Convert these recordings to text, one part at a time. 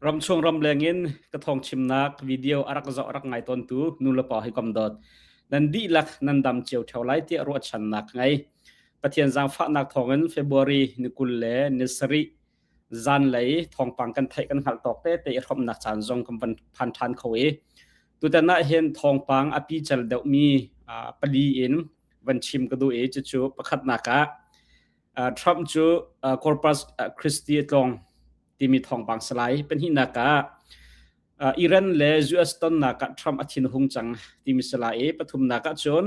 รำช่วงรำแรงอินกระทองชิมนักวิดีโออารักจะอารักไงตอนตูนูละปอให้กำดดนันดีลักนันดำเจียวเท่าไรที่รวดชันนักไงปะเทียนจางฟ้านักทองเงินเฟบรุรีนิกุลเล่นิสรีจันเลยทองปังกันไทยกันหัลตอกเตะรบนักจานจงกำบันพันทันเขาตุแต่น่าเห็นทองปังอภิจัลเดมีปลีอินวันชิมกระดูจูประคัดนักทรัมป์จูคอร์ปัสคริสตีตองที่มีทองบางสลายเป็นหินากาอิรันและยูเอสตันนักทรัมป์อธินหงจังที่มีสลายปฐุมนักจน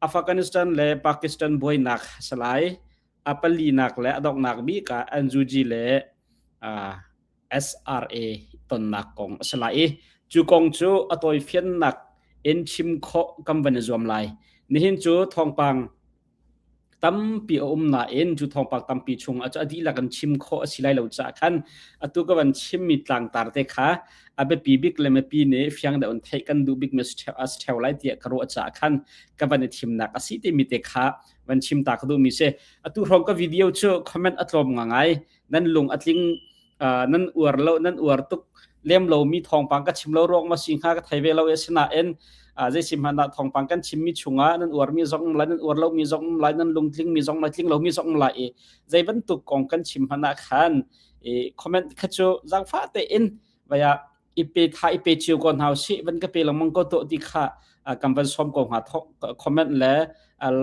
อัฟกานิสถานและปากีสถานบอยนักสลายอัปลีนักและดอกนักบีกาอันจูจีและSRA ตันนักกองสลายจูกองจูอัตอยเฟียนนักเอ็นชิมโคกัมบันจวมไลนี่เห็นจูทองปังตั้มปีนาเอ็นจุดทองปากตั้มปีชงอาจจะอดีลักันชิมโคสิไลเหล่าจากขันตุกวันชิมมีต่างตาร์เตค่ะอาเบปีบิกเลมปีเนฟยังเดินไทยกันดูบิกเมสเทลไลที่กระโดดจากขันกับวันชิมนักอาศัยที่มีเตค่ะวันชิมตากดูมีเสตุรองกับวิดีโอชูคอมเมนต์อัตลมง่ายนั่นลงอัตลิงนั่นอวดเรานั่นอวดตุกเลี้ยมเรามีทองปังกับชิมเรารองมาสิงหากับไทยเวลาเอสนาเอ็นใจชิมหันทองปังกันชิมมีชงนั่นอวดมีจงไหลนั่นอวดเรามีจงไหลนั่นลงทิ้งมีจงไหลทิ้งเรามีจงไหลใจบรรทุกกองกันชิมหันขันคอมเมนต์ขจูจังฟ้าเตอินว่าอีเปไทยเปจิวก่อนเฮาสิวันก็เปลังมังก็โตติค่ะกำวันสมกองหาคอมเมนต์และ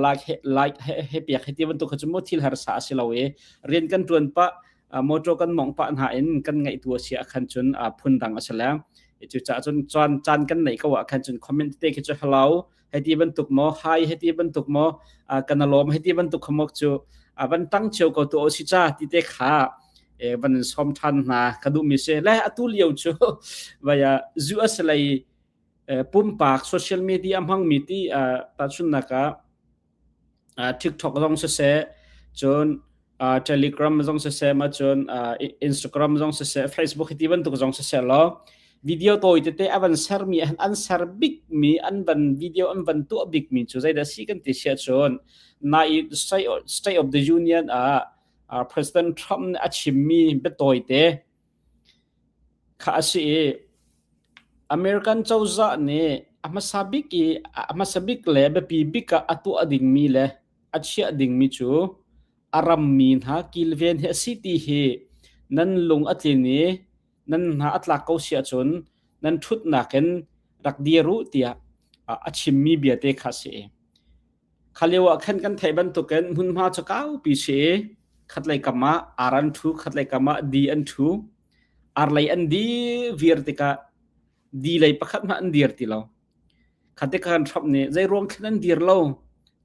ไลค์ให้เปียกให้ที่บรรทุกขจูมุทิลหาสาสิเราเรียนกันจวนปะโมโจกันมองปะหาเอ็นกันไงตัวเสียขันจนพุนดังอัศแล้วจุดจนจานกันไหนก็ว่าขันจนคอมเมนต์เตะจะฮัลโหลให้ที่บรรทุกโมไฮให้ที่บรรทุกโมกันลมให้ที่บรรทุกขมกจูวันตั้งเชียวก็ตัวสิจ้าที่เตะขาวันสมทันนะกระดูมิเสและตุเลียวจูว่าจูอัสไลปุ่มปากโซเชียลมีเดียมังมีที่ตัดสุนนักTikTok ต้องเสจนTelegram จงเสมาจนInstagram จงเส Facebook ที่บรรทุกจงเสแล้ววิดีโอตัวที่เตะอันเซอร์มีอันเซอร์บิกมีอันบันวิดีโออันบันตัวบิกมีจูใจเดสิกันที่เชื่อชนใน State of the Union President Trump อัดชิมมีเบตัวเตะข้าสิอเมริกันเจ้าจ้าเนี่ยอามาสบิกเลยแบบปีบิกอัตัวดิ่งมีเลยอัดเชื่อดิ่งมีจูอารามมีนฮะกิลเวนเฮซิตี้เฮนั่นลงอัดนี้นั่นหาอัตลักษณ์เขาเสียจนนั่นทุดนักเอ็นรักเดียรู้เตียอัดชิมมีเบียเตะข้าเสียเขาเรียกว่าขันกันไทยบรรทุกกันหุ่นมาจะก้าวปีเสียขัดไหลกามาอารันทูขัดไหลกามาดีอันทูอาร์ไหลอันดีวิร์ติกาดีไหลประคัดมาอันดีร์ติเราขัดเตะกันทับเนี่ยใจรวมขันอันดีร์เรา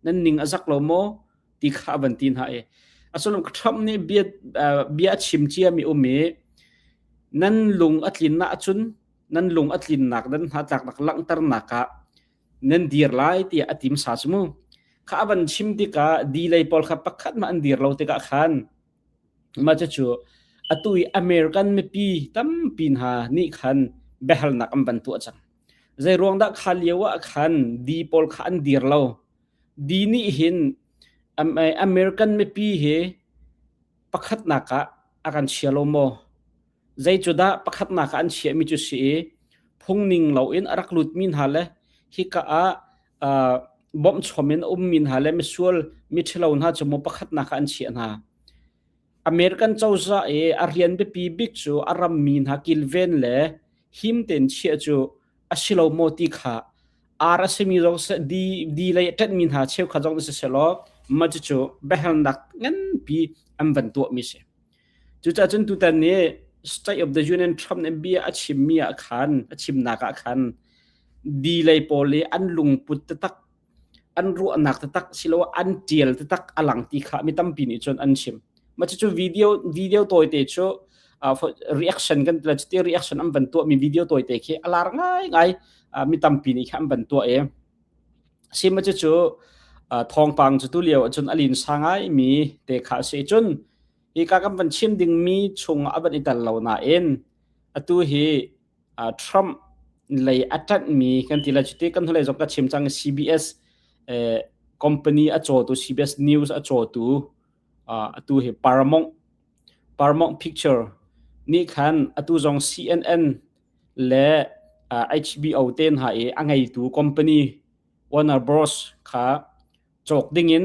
นั่นนิ่งอาจักเราโมที่ข้าบันทินหายอาส่วนทับเนี่ยเบียชิมเชียมีอุเมนั่นลุงอัตลินนักจุนนั่นลุงอัตลินนักนั่นหาจากนักลังตรนักนั่นดีร์ไลที่อัติมสาสมุข้าบันชิมที่กาดีเลยพอลข้าประคัดมาอันดีร์เราที่กาขันมาจะชูอัตุยอเมริกันไม่ปีตั้มปีนหานี่ขันเบลนักอันบันตัวจังใจรวงดักขันเลี้ยวขันดีพอลข้าอันดีร์เราดีนี่เห็นอเมริกันไม่ปีเหประคัดนักอาการเชียร์โลโมใจจุดาประคัดนักอันเชียร์มิจุสีพงนิงเหล่าอินรักลุดมินหาเลฮิกาบอมชอมินมินหาเลมิสวลมิเชลาอุนหาจมูกประคัดนักอันเชียร์นะอเมริกันเจ้าจ้าอารียนเบปีบิกจูอารามมินหากิลเวนเลหิมเต็นเชียร์จูอาชิลาโมติขาอาราเซมิจงดีเลยเต็นมินหาเชียวขจงเสเสลอมาจูเบลนักงั้นปีอันบันตัวมิเสจุดจนตุตันเนี่ย State of the Union Trump เนี่ยบีอาชิมมีอาคันอาชิมนักอาคันดีเลยพอเลยอันลุงปุตตักอันรู้นักตักสิโลอันเจียลตักอลังติขามีตั้มปีนี่จนอันชิมมาจูวิดีโอตัวเตจูreaction กันแล้วจุด reaction อันบันตัวมีวิดีโอตัวเตะอลาร์ง่ายมีตั้มปีนี่อันบันตัวซิมาจูทองปังจุดตุเลียวจนอลินสางไอมีเตะขาเสียจนอีกการบันชิมดิ่งมีชงอับันอิตาลาวนาเอ็นตัวเฮทรัมป์เลยอัดมีกันที่ละจุดที่กันทุเรศกับชิมจัง CBS company อัจฉริย CBS News อัจฉริยตัวเฮParamount Picture นี่คันอตุจง CNN และ HBO เต้นหาอังไงตู company Warner Bros ค่ะจอกดิ่งอิน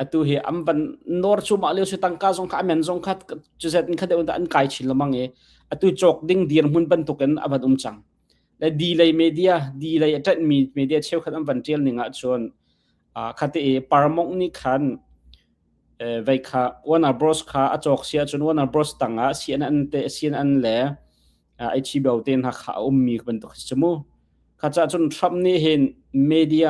อตุเฮอัมบันนอร์ชูมาเลียวสุตังกาจงค่ะแม่นจงค่ะจุดเสร็จนี่ค่ะเดี๋ยวอันไกลชิลมังอตุจอกดิ่งเดียนหุ่นบันตุกันอบัดจังและดีเลยเมดียดีเลยจัดมีเดียเชี่ยวขันบันเทียลนี่งะชวนค่ะที่ปารามงนี่คันไว้ค่ะ Warner Bros ค่ะจอกเสียจน Warner Bros ตั้งCNN และHBO เต้นหาข่าวมีบันตุกสมุค่ะจะจนทรัมป์นี่เห็นเมดีย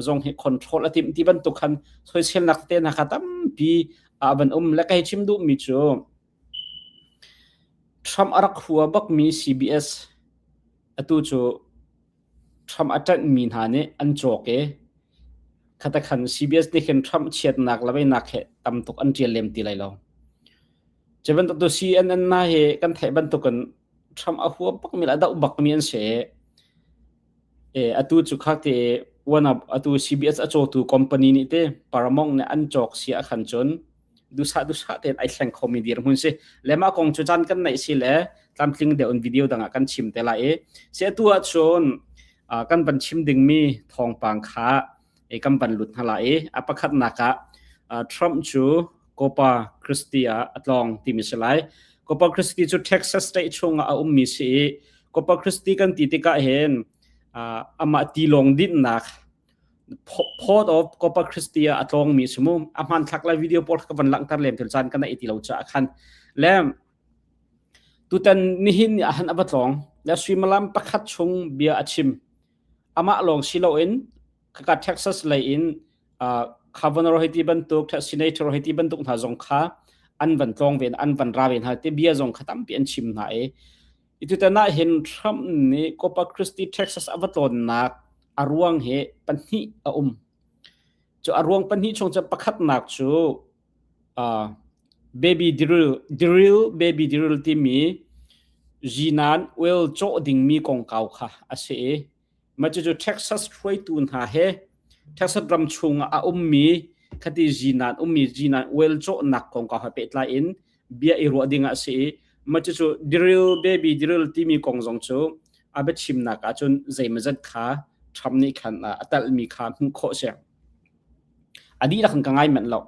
จงเห็นคอนโทรลที่บันตุกคันโซเชียลนักเต้นหาตั้มปีบันและก็ให้ชิมดูมีจูทรัมป์อารักหัวบักมี CBS ตูจูทรัมป์อาจจะมีหานี่อันโจกค่ะแต่คัน CBS นี่เห็นทรัมป์เชียดนักแล้วไม่นักเหตั้มตุกอันเจียเลมตีไรเราจะบันตุกตัว CNN น่าเหกันไทยบันตุกันทรัมป์อาหัวบักมีละดาวบักมีอันเสตูจูคักที่วันตู CBS อโจตูคอมพานีนี่เต้ปารามงเนี่ยอันโจกเสียขันจนดูซาเต้นไอแสงคอมเมดี้หุ่นสิและมาคงจุจันกันในสิและตามลิงเดี๋ยววิดีโอดังกันชิมแต่ละเสียตัวชนกันบันชิมดึงมีทองปังขากันบันหลุดหลายปะคัดนักทรัมป์จูโกปาคริสเตียอัตลองที่มีสลายโกปาคริสเตียจูเท็กซัสได้ชงมีสิโกปาคริสเตียกันติดกะเห็นอามาตีลงดินนักพอดออฟโกปาคริสเตียอัตลองมีสมุอามันทักไลวิดีโอพอดกับวันหลังตาเลมถึงจานกันในอิติเราจะคันและตุตันนิหินอาหารอับตองและสวิมลามประคัดชงเบียอาชิมอามาลองชิโลอินกับเท็กซัสเลยอินคาร์บอนโรฮิติบันตุกซีเนเตอร์โรฮิติบันตุกหาจงค้าอันวันตองเวนอันวันราเวนหาเตเบียจงขัดตั้มเปลี่ยนชิมหาอิตุตนาเห็นทรัมป์นี่โกปาคริสตีเท็กซัสอับตอนนักอารวงเหปันหิจูอารวงปันหิชงจะประคัดนักจูเบบี้ดิริลที่มีจีนันเวลโจดิ่งมีกองเก่าค่ะอาเสมาจูเท็กซัสช่วยตูนหาเฮเท็กซัสรำชงมีคดีจีนันเวลโจนักกองเก่าให้เป็ดลายอินเบียอิรัวดิ่งอาเสมาจูดิริลที่มีกองจงจูอาเบชิมนักจนใจมันจะขาทำนี่ขันตัลมีขาหุ่นโคเสียอันนี้เราขันกังไงเหมือนเรา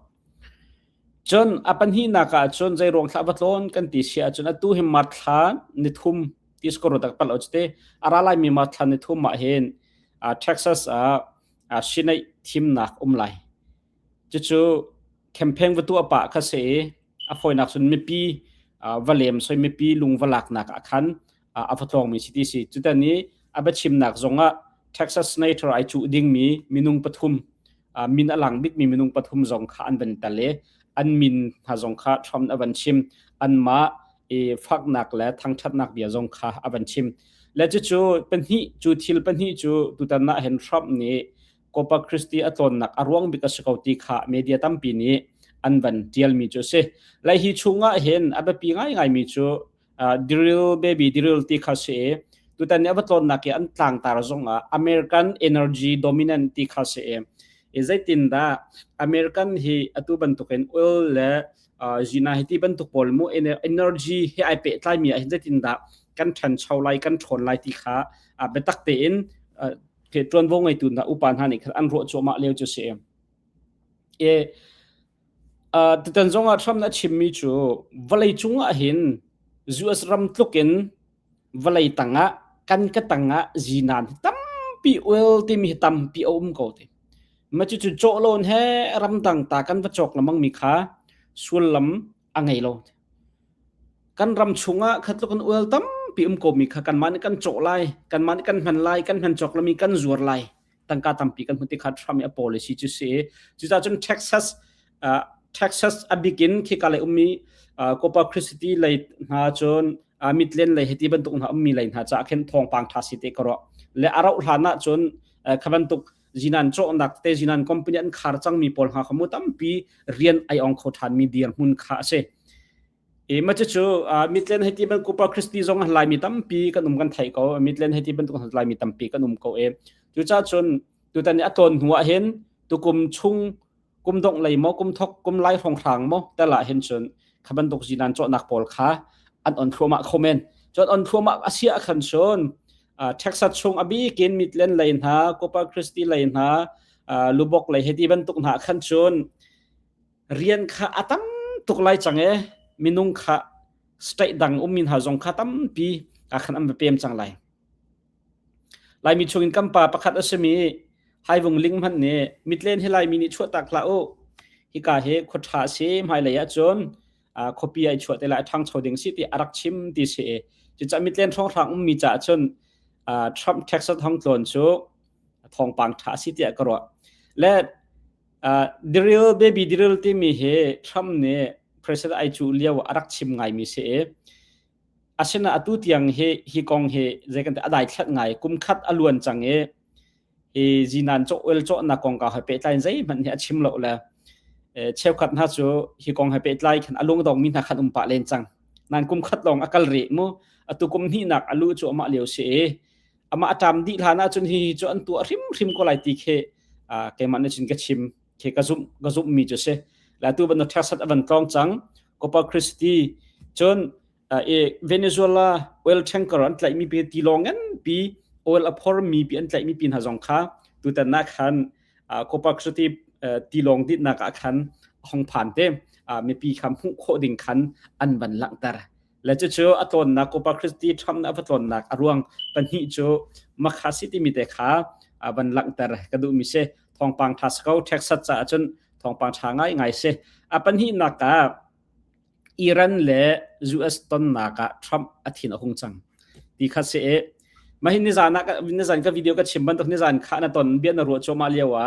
จนปัญหานักจนใจรวงทับต้นกันติเสียจนตู้หิมัดทานนิทุมที่สกอร์ตักปลอดเตอะไรมีมัดทานนิทุมมาเห็นเท็กซัสชินัยทีมนักไลจู่แคมเปญวัตถุปะคเสฟอยนักส่วนไม่ปีวอลเลมส่วนไม่ปีลุงวลักนักขันฟัตลองมีสิทธิสิจุดนี้บัชิมนักจงTexas Senator ไอจูดิ่งมีมินุงปฐุมมินอลังบิกมีมินุงปฐุมจงขาอันเป็นทะเลอันมินหาจงขาทรัมป์อบันชิมอันมาฟักนักและทั้งชัดนักเบียจงขาอบันชิมและจู่เป็นหิจูทิลเป็นหิจูตุตันน่าเห็นทรัมป์นี้โกปาคริสตีอัตนนักอารวงบิกสกาวติขาเมเดียตั้มปีนี้อันบันเดียลมีจูเซและหิชูงะเห็นอับปีง่ายมีจูดิริลติขาเซตุตันนี้อับต้นนักอันต่างตาจงAmerican Energy Dominant ที่ข้าเสียใจตินดา American ที่อัตุบันทุกเงิน oil และจีน่าที่บันทุกพลมู energy ที่ไอเป็ดไล่มีใจตินดากันฉันชาวไล่กันชนไล่ที่ข้าเป็นตักเต็นเกิดจวนวงไอตุนดาอุปานหานิอันรู้จักมาเลี้ยวจะเสียตุตันจงทำนัดชิมมิจูวันเลยจงเห็นจูสรัมทุกเงินวันเลยตั้งกันก็ตั้งจีนันตั้มปีเวลที่มีตั้มปีก็ได้มาจู่โจโลนเฮรำตั้งตากันประจกละมั่งมีขาส่วนลำอะไรโลกันรำชงขัดกันเวลตั้มปีก็มีขากันมันกันโจไลกันมันกันพันไลกันพันจกละมีกันจวดไลตั้งการตั้มปีกันพุทธิขัดทรัมป์ policy จู่เสียจู่จนเท็กซัสอบิกินที่กาเลมีโกปาคริสตีเลยหาจนมิดเลนเลยที่บรรทุกหามีเลยหาจากเห็นทองปังทัสิเตกรอและอาราอุหานะจนขบรรทุกจีนันโจนักเตจีนันคอมพานีอันขาดจังมีพลหาขมุตั้มปีเรียนไอองเขาทานมีเดียร์มุนขาเสมาจู่มิดเลนที่บรรทุกโกปาคริสตีจงลายมีตั้มปีกันกันไทยเขามิดเลนที่บรรทุกลายมีตั้มปีกันเขาจู่จ้าจนตัวตอนนี้อัตนหัวเห็นตุกุมชุงกุมดงไหลมอกุมทกกุมไล่ทองทางมอแต่ละเห็นจนขบรรทุกจีนันโจนักพลขา an on thoma comment chon on thoma asia khan chon Texas chung abi kin Midland line ha Corpus Christi line ha Lubbock lai heti ban tuk na khan chon rian kha atam tuk lai change minung kha state dang min ha jong kha tam pi ka khan am pem chang lai mi chungin kampa pakhat asemi haivung ling man ne Midland helai mini chua tak la o hi ka he khotha se mai la ya chon copy ai chua te la thang choding si ti arak chim ti se chi cha Midland thong thang mi cha chon Trump Texas hong tlon chu thong pang tha si ti ka ro le drill baby drill ti mi he Trump ne president ai chu liaw arak chim ngai mi se asena atu tiang he hi kong he jekan adai thlat ngai kum khat aluan change e jinan cho wel cho na kong ka ha pe tain zai man he chim lo la cheu khat na chu hi kong ha pe tlai khan alung dong min ha khat pa len chang nan kum khat long akal ri mu atu kum ni nak alu chu ma leu se ama atam di lana chun hi chu an tu rim ko lai ti khe ke man chin ka chim ke ka zum mi chu se la tu ban thasat avan tong chang Corpus Christi chon Venezuela oil tanker an tlai mi pe ti longan pi oil apor mi pi an tlai mi pin ha jong kha tu ta na khan Corpus Christi ti long dit na ka khan hong phan te mi pi kham hu kho ding khan an ban lang tar la chu aton na Corpus Christi tham na aton na arwang pan hi chu makha city mi te kha ban lang tar ka du mi se thong pang Tasco Texas cha chun thong pang thangai ngai se apan hi na ka Iran le US ton na ka Trump athin ahung chang ti kha se mahin ni zana ka ka video ka chimban tok ni zan kha na ton bian na ro choma lewa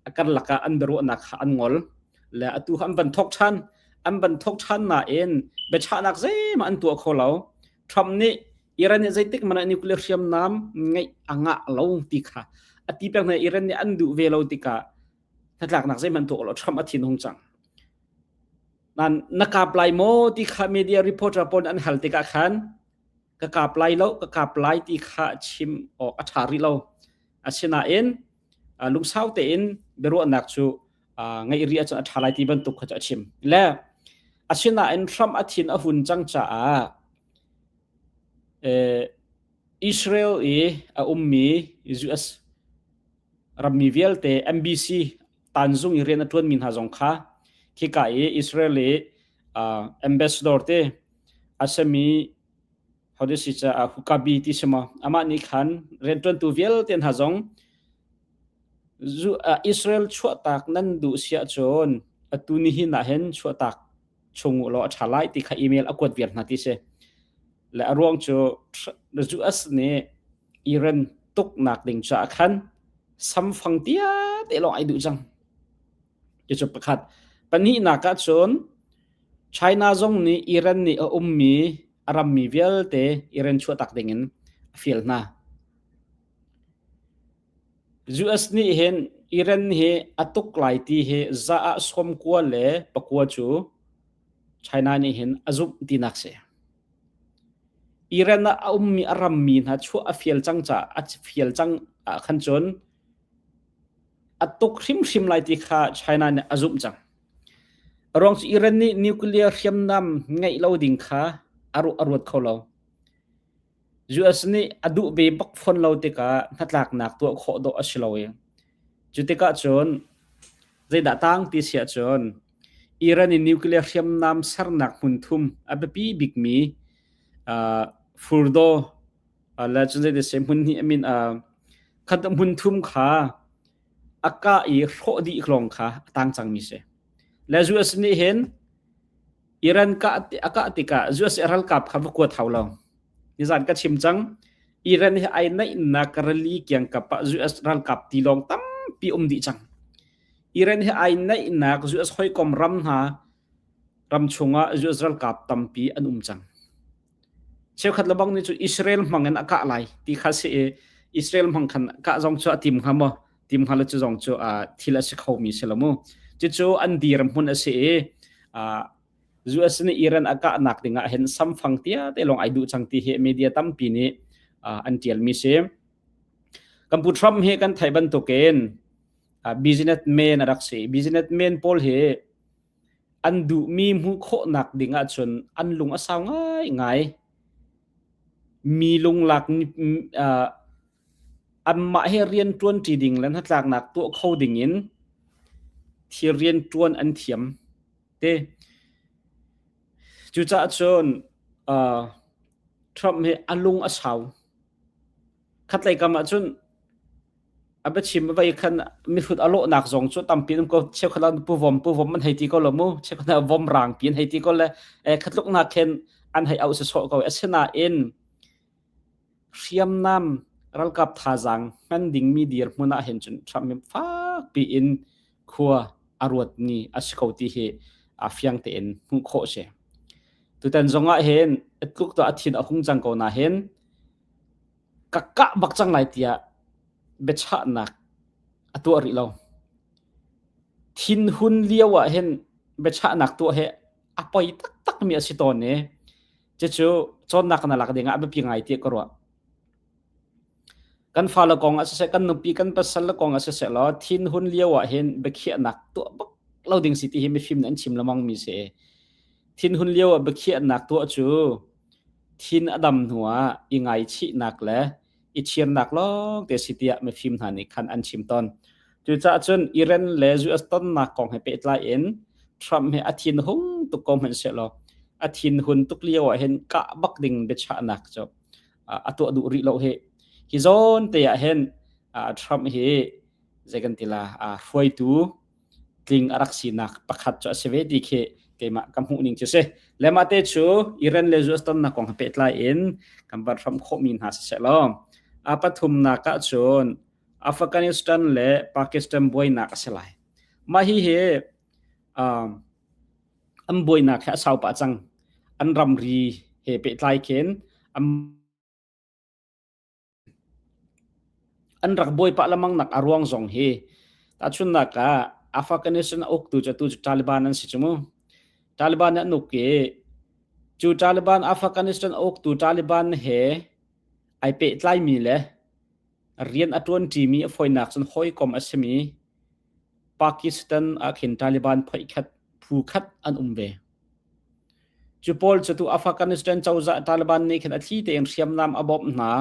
akar laka an beru na kha an ngol le atu ham ban thok than na en be chanak zai ma an tu kholo Trump ni Iran ni zai tik mana nuclear siam nam ngai anga lo ti kha ati pek na Iran ni an du ve lo ti ka thatlak nak zai man tu lo Trump athin hung chang nan nakaplai mo ti kha media reporter pon an hal ti ka khan ka kaplai ti kha chim o athari lo asina en lung sau te in beru anak chu ngai ri a cha thalai ti ban tuk kha chim la asina en Trump athin a hun chang cha Israel a ummi US rammi velte MBC tanzung iren atun min ha jong kha khika Israeli ambassador te asami hodisi cha hukabi ti sama ama ni khan renton tu vel ten ha jong Israel chua tak nan du sia chon atuni hi na hen chua tak chungu lo thalai ti kha email akot viet na ti se la arong chu the US ne Iran tuk nak ding cha khan samphang tia te lo ai du jang ke chu pakhat pani na ka chon China zong ni Iran ni ummi arammi velte Iran chua tak dingin fil na US ni hen Iran he atuk lai ti he za a som kwa le pakwa chu China ni hen azub dinak se Iran na ummi arammi na chu a fiel chang cha a fiel chang khan chon atuk hrim lai ti kha China ne azum chang rong Iran ni nuclear hiam nam ngai lo ding kha arut kholo US ni adu be bak phon lo te ka natlak nak to kho do asloe chute ka chon zai da tang ti sia chon Iran ni nuclear hiam nam sarnak mun thum abapi big mi furdo la chun de se mun ni I mean khat mun thum kha aka I kho di klong kha tang chang mi se la US ni hen Iran ka aka tika US ral kap kha ko thawlo ni zan ka chim chang Iran he ai nai na karali kyang ka pa US ral kap ti long tam pi di chang Iran he ai nai na US hoi kom ram ram chunga US ral kap tam pi an chang cheu khat labang ni chu Israel mangan aka lai ti kha se Israel mang khan ka jong chu atim khamo tim khala chu jong chu thila se khomi selamo chu an diram hun ase US ni Iran aka nak dinga hen samphang tia te long ai du chang ti he media tam pi ni an tial mi se kampu Trump he kan thaiban to ken businessman arak se businessman pol he อันดุมีมุโคหนักดิงะชนอันลุงอสาวง่ายมีลุงหลักอันมาให้เรียนจวนจีดิงแล้วถ้าจากหนักตัวเข้าดิ่งอินที่เรียนจวนอันเทียมเตจุจะชนทรัมให้อันลุงอสาวคัดไลกำมาชนอับชิมไปคันมีฟุตอโลหนักสองชุดตำปีนก็เชื่อขนาดผู้วมมันให้ตีก็ละมูเชื่อขนาดวมร่างปีนให้ตีก็เลยคัดลูกนักเห็นอันให้เอาสุดก็เอสนาเอ็นเชียมน้ำรัลกับท่าจังมันดิ่งมีดีร์มุนาเห็นจนทำให้ฟ้าปีอินขัวอารวดนี่อาศัยเขาที่เหฟียงเต็นมุขโคเชตัวแต่จงอ่ะเห็นทุกตัวอาทิตย์อาคงจังก็น่าเห็นกะบักจังไรเตียเบชะนักตัวริโลทินหุนเลี้ยวเห็นเบชะนักตัวเหอปอยตักมีอสิตอนเนี่ยจะจูจนนักนั่นหลักเด้งอ่ะไม่เพียงไงเตียกรัวกันฟ้าละกองอาศัยกันนุปีกันภาษาละกองอาศัยแล้วทินหุนเลี้ยวเห็นเบเขียนักตัวบักเราดิ่งสิที่เห็นไม่ฟิล์มนั้นชิมละมังมีเสทินหุนเลี้ยวเบเขียนักตัวจูทินอดัมหัวยังไงชินักและอิเชียนนักล้องแต่สิที่ไม่ฟิล์มหันอีกคันอันชิมตอนจุดจ้าจนอิรันเลจูอัสตันนักกองให้เป็ดลายเอ็นทรัมให้อาทินหุงตุกกองเห็นเสร็จแล้วอาทินหุนตุกเลี้ยวเห็นกะบักดิ่งเบชะนักจบตัวดูริโลเฮฮิโซนเตียเห็นทรัมเฮจะกันทีละฟวยตูลิงอารักษีนักประคัดจะเสวดีเคเกมากำหูนิ่งจะเสและมาเตจูอิรันเลจูอัสตันนักกองให้เป็ดลายเอ็นกำบัดทรัมโคมินหาเสร็จแล้วปฐุมนักจนอัฟกานิสถานและปากีสถานบวยนักเสลายมาฮีเฮอันบวยนักแค่สาวปะจังอันรำรีเฮเป็ดลายเข็นอันรักบวยปะละมังนักอารวงซองเฮแต่ชุนนักอัฟกานิสถานอกตูจะตูตาลิบันนั้นสิจมูตาลิบันนั้นนุกเกจูตาลิบันอัฟกานิสถานอกตูตาลิบันเฮไอเป็ดไล่มีเลยเรียนอัตวันที่มีฝอยนักจนห้อยกอมอัศมีปากีสถานอาคินตาลิบันไปขัดผู้ขัดอันเวจูพอลจะตัวอัฟกานิสถานเจ้าจะตาลิบันนี่ขัดที่เตียงเชียมนำอบอบนา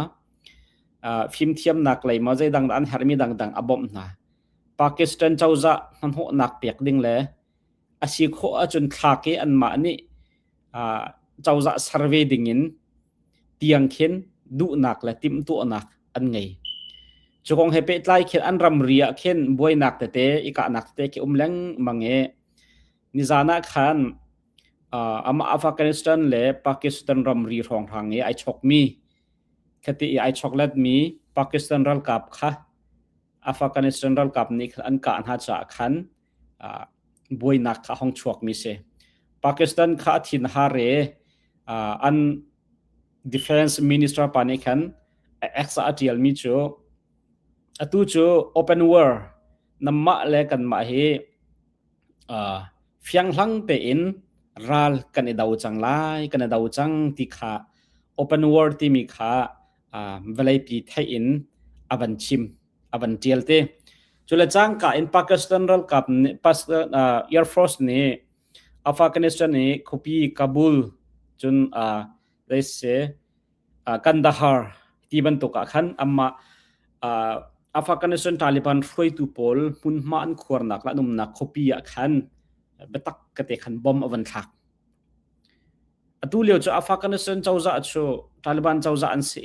ฟิมเทียมนักเลยมาใจดังอันฮาร์มีดังอบอบนาปากีสถานเจ้าจะนั่นหัวนักเปียกดิ่งเลยอาศัยข้อจนทากอันมานี่เจ้าจะ survey ดิ่งินเตียงเข็นดูนักและติมตัวนักอันไงจุกงเฮเป็ดไล่เข็นอันรำเรียเข็นบวยนักแต่อีกนักแต่เกี่ยมเล้งมังเงนิจานะขันอามาอัฟกานิสถานและปากีสถานรำเรียรองทางเงไอช็อกมีคติไอช็อกเลตมีปากีสถานรัลกับค่ะอัฟกานิสถานรัลกับนี่อันการหาจากขันบวยนักข้าห้องชวกมีเสปากีสถานข้าทินฮาเรอันDefense Minister panikan ex-atial mi chu atu chu open war namma le kan ma he fiang hlang te in ral kan e dau chang lai kan e dau chang ti kha open war ti mi kha velai pi thai in avan chim avan tial te chula chang ka in Pakistan ral kap Air Force ni Afghanistan ni khopi Kabul chun they say Kandahar tiban to ka khan amma Afghanistan Taliban froi tu pol mun ma an khor nak la num nak khopia khan betak kate khan bom avan thak atu leo cho Afghanistan chawza cho Taliban chawza an se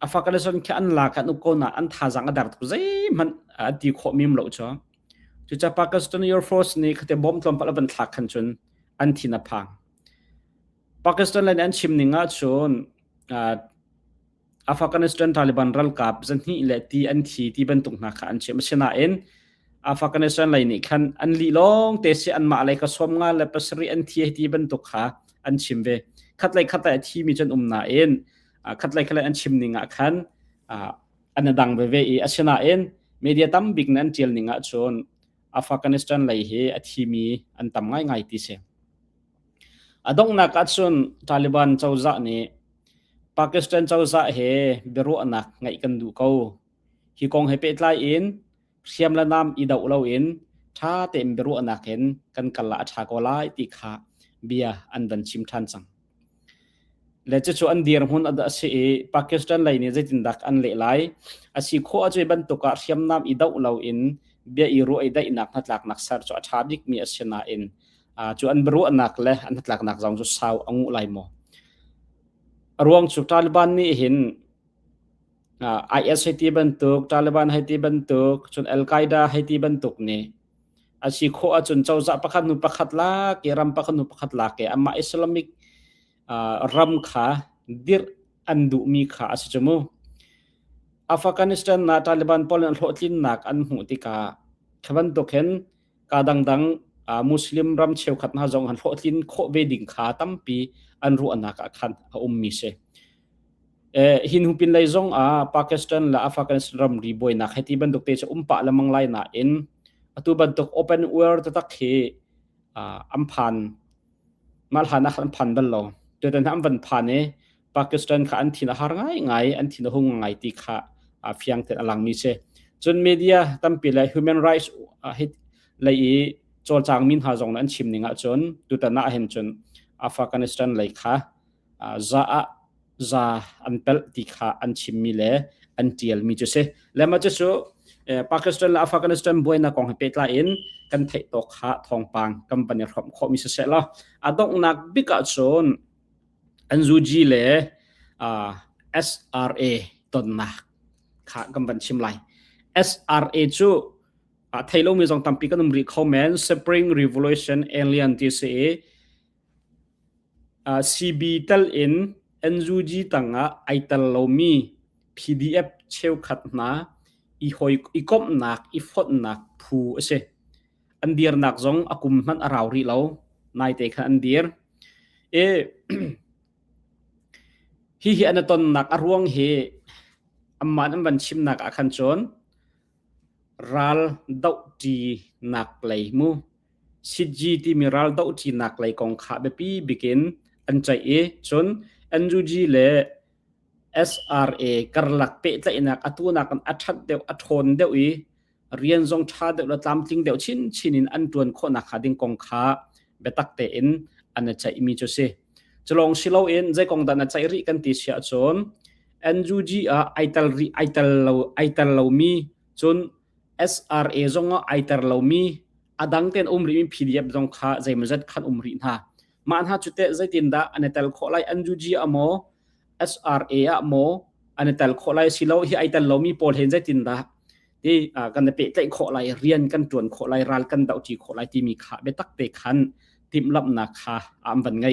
Afghanistan kha an la kan ko na an tha jang adar tu zai man ati kho mim lo cho chu cha Pakistan Air Force ni khate bom tlom pal avan thak khan chun an thina phang Pakistan line an chim ninga chon Afghanistan Taliban ral kap zanhi le ti an thi ti ban tung na kha an chim sena en Afghanistan line ni khan an li long te se an ma lai ka som nga le pasri an thi ti ban tuk kha an chim ve khat lai khata thi mi chan na en khat lai khala an chim ninga khan an dang ve ve a sena en media tam big nan til ninga chon Afghanistan lai he a thi mi an tam ngai ngai ti se adong na ka chun Taliban chawza ni Pakistan chawza he beru anak ngai kan du ko hi kong he pe tlai in siam la nam i dau lo in ถ้าเต็มไปรู้นักเห็นกันกันละชาโกไลติขาเบียอันดันชิมทันจังและจะชวนเดียร์หุ่นอัดสิปากีสถานไลนี่จะตินดักอันเล่ไลอาศิโคอาจจะบันตุกาเทียมน้ำอีดาวเราอินเบียอีรู้ไอได้นักนัดหลักนักสารจอชาดิกมีอาศินาอินจวนบรู้นักเลยอันนัดหลักนักจังจุสาวอังุไลโมรวงสุตาลิบันนี่เห็นIS ให้ตีบันตุกตาลิบันให้ตีบันตุกจนอัลไกดาให้ตีบันตุกนี่อาศิโคอาจนเจ้าจะประคัดนุประคัดลาเกรัมประคัดนุประคัดลาเกอามาอิสลามิกรัมขาดิรอันดุมีขาอาศิจมูอัฟกานิสถานนาตาลิบันพอลนันโหตินนักอันหูติกาขบันตุกเห็นกาดังมุสลิมรัมเชวขัดนาจงหันโหตินโคเวดิงขาตั้มปีอันรู้อันนักขันมีเสหินหุปินไลจงปากีสถานและอัฟกานิสถานรัมรีบอยนักให้ที่บันตุกเตจะปะละมังไลนาอินตัวบันตุก open world ตักเฮอัมพันมาลหานักอัมพันบัลโลโดยแต่น้ำวันพันเนี่ยปากีสถานข้าอันที่น่าหาง่ายอันที่น่าหงง่ายที่ข้าเพียงแต่อลังมีเสจนมีเดียตั้มปีเลย human rights เลยโจรจางมินหาจงนั้นชิมนิงจนดูแต่น่าเห็นจนอัฟกานิสถานเลยข้าจะอันเปิลที่ข้าอันชิมมีเลยอันเทียลมีจุเสแล้วมาจะสู้ปากีสถานและอัฟกานิสถานบวยนักของเปตลาอินกันเทตกข้าทองปังกัมปันยรบข้อมีเสละดงนักบิกจนอันจูจีเลยSRA ตนนักข้ากำบันชิมไล SRA จูไทยเรามีสองตั้มปีกันนุ่มรีคอมเมนต์ Spring Revolution Alien TCA CB ตัลอินอันจูจีตั้งไอตัลเรามี PDF เชลขัดนาอีกบนักอีฟดนักผู้เสอันเดียร์นักจงอากุมมันอาราวรีเรานายเตะอันเดียร์ฮิอันตอนนักอารวงเฮอัมมันบันชิมนักอาคันจนรัลดาวจีนักเลยมูสิจีที่มีรัลดาวจีนักเลยกองข้าเบปีบิกินอันใจจนอันจูจีเลSRA กระลักเปะใจนักอตุนักอัดเดียวอัดทนเดียวเรียนจงชาเดียวละตามจริงเดียวชินินอันตวนคนนักหาดิ่งกองข้าเบตักเตอินอันใจมีจุเสจะลองสิเราเองใจกองดันใจริกันติเสียจนอันจูจีไอตัลเรามีจน SRA จงไอตัลเรามีดังเต็นริมี PDF จงข้าใจมันจะขันริน่ามันหาจุดเตะใจตินดาอันตัลขอไลอันจูจีโมSRA โมอันตัลขอไลสิเราที่ไอตัลเรามีโพลเห็นใจตินดาที่กันเปะใจขอไลเรียนกันจวนขอไลรัลกันดาวจีขอไลที่มีขาเบตักเตขันติมลับนักขาบันไง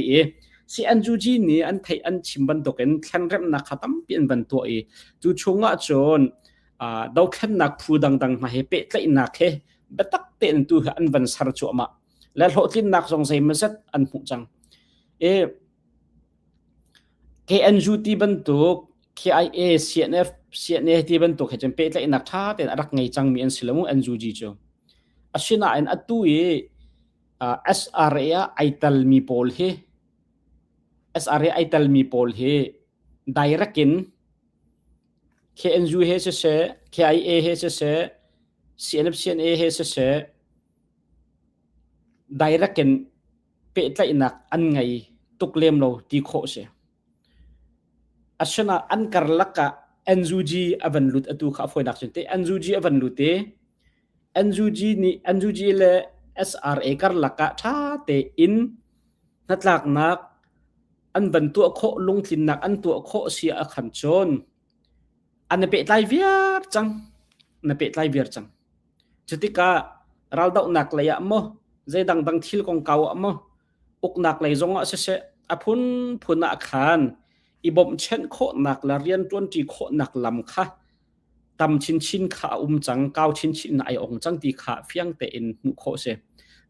si an ju ji ni an thei an chim ban to ken thlan rem na khatam pian ban to chu chunga chon dau khan nak phu dang ma he pe tlai nak he betak ten tu an van sar chu ma la hlotlin nak song sei mazat an hu chang ke an ju ti ban to KIA CNF ti ban to he chen pe tlai nak tha ten arak ngai chang mi an silamu an ju ji cho ashina an atu SRA aital mi pol he SRA aital mi pol he directin KNU he se KIA he se CNA he se directin pe tlai nak an ngai tuklem lo ti kho se ashana an karlaka NUG avan lut atu kha foi nak chente NUG avan lute NUG le SRA karlaka tha te in natlak nakอันบันตัวโคลงทินนักอันตัวโคเสียขันชนอันเปตไลเวียร์จังนเปตไลเวียร์จังจุดที่กาเราดอกนักเลยอะมั้งใจดังทิลกองเก่าอะมั้งอุกนักเลยจงอ่ะเสะอพุนนักขันอีบอมเช่นโคนักละเรียนต้นที่โคนักลำค่ะตำชินขาจังเก้าชินไอองจังที่ขาเฟียงเตอินมุโคเส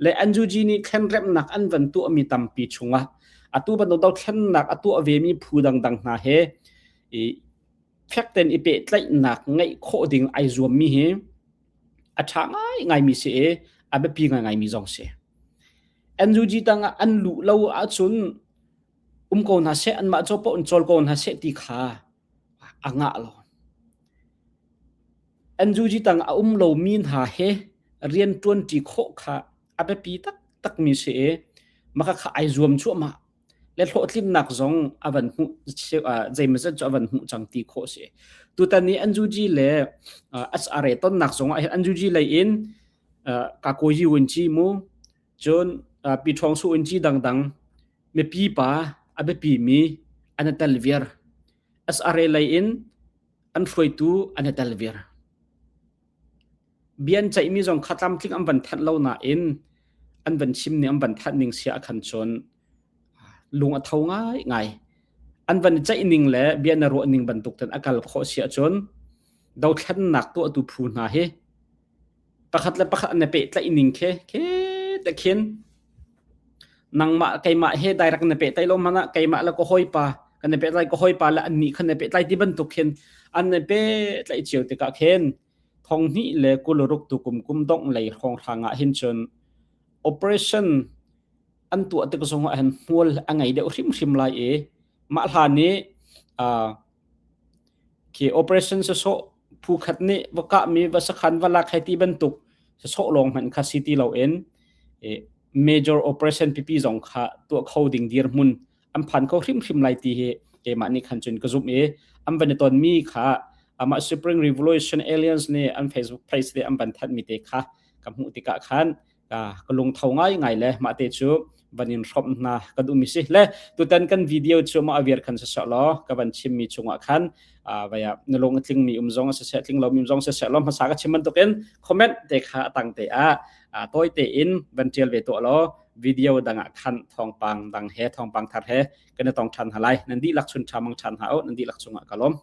และอันจูจีนี่แค่เริ่มนักอันบันตัวมีตำปีชงอ่ะตัวบันดาลแค่นักตัวเวมีผู้ดังนาเฮแฟกเตนอีเปตไลนักไงโคดิ่งไอรวมมีเฮช่างไงมีเสเบปีไงมีจงเสอันจูจีตังอันลุเราจุนโกนหาเสอันมาจบอันโจลโกนหาเสติขาอ่างะลอันจูจีตังเรามีนหาเฮ เรียนตวนจีโคค่ะอเปปีตักมีเสมาค่ะไอรวมชั่วมาและโลทิมนักจงอวันหูใจมันจะอวันหูจังตีโคเสตัวตอนนี้อันจูจีเลอัสอาร์ต้นนักจงอันจูจีเลยอินกาโกยีวันจีมูจนปีทองสุวันจีดังๆไม่ปีป้าอเปปีมีอันนั้นเทลเวียร์อัสอาร์เลยอินอันฟอยตูอันนั้นเทลเวียร์เบียนใจมีจงขัดลำทิ้งอันบันทัดเล่าหน้าอินอันบันชิมเนี่ยอันบันทัดนิ่งเสียขันชนลุงอัฐาวง่ายอันบันใจนิ่งแหละเบียนนรกนิ่งบันตุกตันอากาศขอเสียจนดาวทันหนักตัวตุพูนาเฮประคัดและประคัดอันเปะใจนิ่งเคแต่เขียนนังมาไกมาเฮได้รักอันเปะใจลมมันนะไกมาแล้วก็ห้อยปาอันเปะใจก็ห้อยปาและอันนี้คันเปะใจที่บันตุกเขียนอันเปะใจเฉียวติกะเขียนทองนี้เลยกุลรุกตุกุมดองเลยของทางหินชน operation อันตัวตึกสงอันมัวอันไงเดี๋ยวริมไล่มาทานนี้คือ operation จะโซผู้ขัดนี้ว่ากะมีวัสคันเวลาใครที่บรรทุกจะโซลงมันคาซิตี้เราmajor operation ปีสองค่ะตัวเขาดิ่งดีร์มุนอันพันเขาริมไล่ที่มานี่ขันจนกระซุบอันวันตอนมีค่ะมา Spring Revolution Alliance เนี่ยอัน Facebook page เนี่ยอันบันทัดมีเตค่ะกับหูติกะขันก็ลงเท่าง่ายเลยมาเตจูบันินรอบนะก็ดูมิสิเลยตัวตันกันวิดีโอชูมาอเวียร์คันเสร็จแล้วกับบันชิมมีชงขันว่าในลงทิ้งมีจงเสร็จทิ้งเรามีจงเสร็จแล้วภาษาก็ชิมมันตัวกันคอมเมนต์เตะค่ะตั้งเตะตัวเตะอินบันเจียลเวตัวแล้ววิดีโอดังขันทองปังดังเฮทองปังทัดเฮกันต้องชันหาไรนั่นดีลักษณะมังชันหานั่นดีลักษณะกะล้ม